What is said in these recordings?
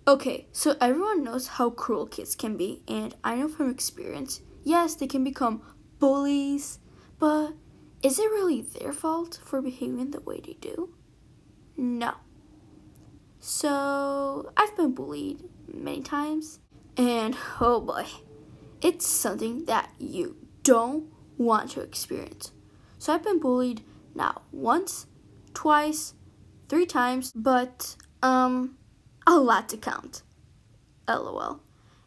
Okay, so everyone knows how cruel kids can be, and I know from experience, yes, they can become bullies, but is it really their fault for behaving the way they do? No. So, I've been bullied many times, and oh boy, it's something that you don't want to experience. So, I've been bullied not once, twice, 3 times, but, a lot to count. LOL.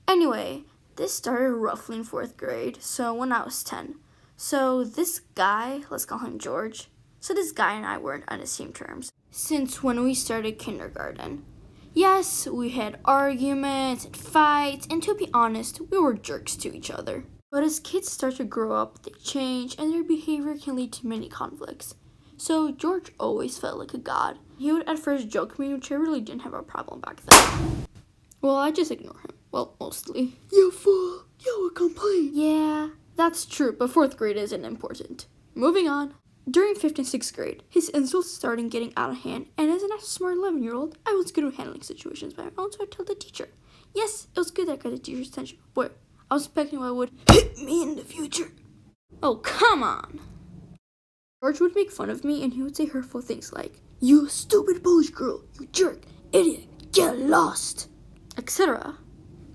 Anyway, this started roughly in 4th grade, so when I was 10. So this guy, let's call him George, so this guy and I weren't on the same terms since when we started kindergarten. Yes, we had arguments and fights, and to be honest, we were jerks to each other. But as kids start to grow up, they change, and their behavior can lead to many conflicts. So George always felt like a god. He would at first joke me, which I really didn't have a problem back then. Well, I just ignore him. Well, mostly. You fool! You will complain! Yeah, that's true, but 4th grade isn't important. Moving on. During 5th and 6th grade, his insults started getting out of hand, and as an smart 11-year-old, I was good at handling situations by my own, so I told the teacher. Yes, it was good that I got the teacher's attention, but I was expecting what would hit me in the future. Oh, come on! George would make fun of me, and he would say hurtful things like, "You stupid Polish girl! You jerk! Idiot! Get lost!" etc.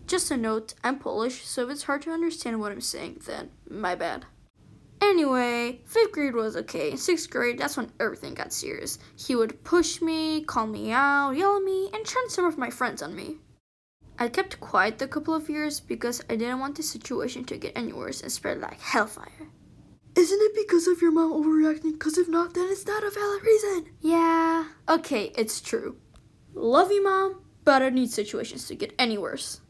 Just a note, I'm Polish, so if it's hard to understand what I'm saying, then my bad. Anyway, 5th grade was okay. 6th grade, that's when everything got serious. He would push me, call me out, yell at me, and turn some of my friends on me. I kept quiet a couple of years because I didn't want the situation to get any worse and spread like hellfire. Isn't it because of your mom overreacting? Because if not, then it's not a valid reason. Yeah, okay, it's true. Love you, Mom, but I don't need situations to get any worse.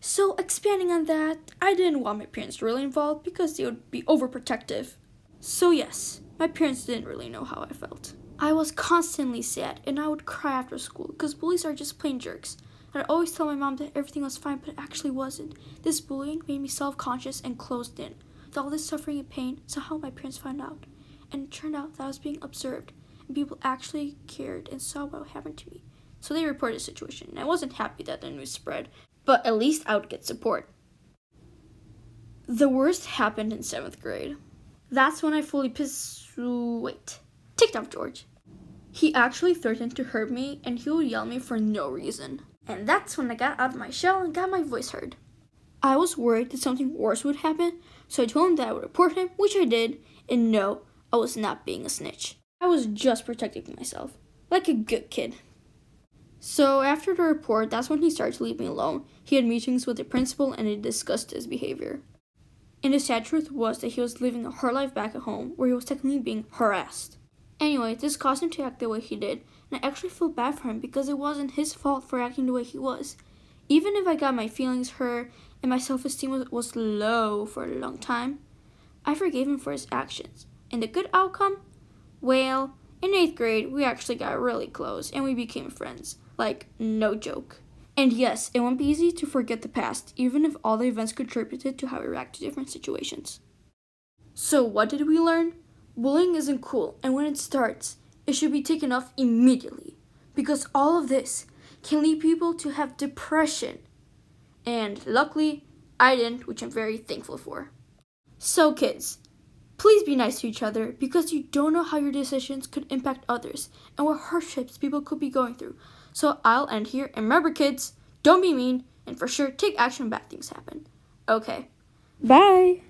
So expanding on that, I didn't want my parents really involved because they would be overprotective. So yes, my parents didn't really know how I felt. I was constantly sad and I would cry after school because bullies are just plain jerks. I'd always tell my mom that everything was fine, but it actually wasn't. This bullying made me self-conscious and closed in. With all this suffering and pain, somehow my parents found out. And it turned out that I was being observed and people actually cared and saw what happened to me. So they reported the situation, and I wasn't happy that the news spread, but at least I would get support. The worst happened in 7th grade. That's when I fully ticked off George. He actually threatened to hurt me, and he would yell at me for no reason. And that's when I got out of my shell and got my voice heard. I was worried that something worse would happen, so I told him that I would report him, which I did, and no, I was not being a snitch. I was just protecting myself, like a good kid. So after the report, that's when he started to leave me alone. He had meetings with the principal and they discussed his behavior. And the sad truth was that he was living a hard life back at home where he was technically being harassed. Anyway, this caused him to act the way he did, and I actually feel bad for him because it wasn't his fault for acting the way he was. Even if I got my feelings hurt and my self-esteem was low for a long time, I forgave him for his actions. And the good outcome? Well, in 8th grade, we actually got really close and we became friends. Like, no joke. And yes, it won't be easy to forget the past, even if all the events contributed to how we react to different situations. So what did we learn? Bullying isn't cool, and when it starts, it should be taken off immediately. Because all of this can lead people to have depression. And luckily, I didn't, which I'm very thankful for. So kids, please be nice to each other because you don't know how your decisions could impact others and what hardships people could be going through. So I'll end here, and remember kids, don't be mean, and for sure take action when bad things happen. Okay, bye!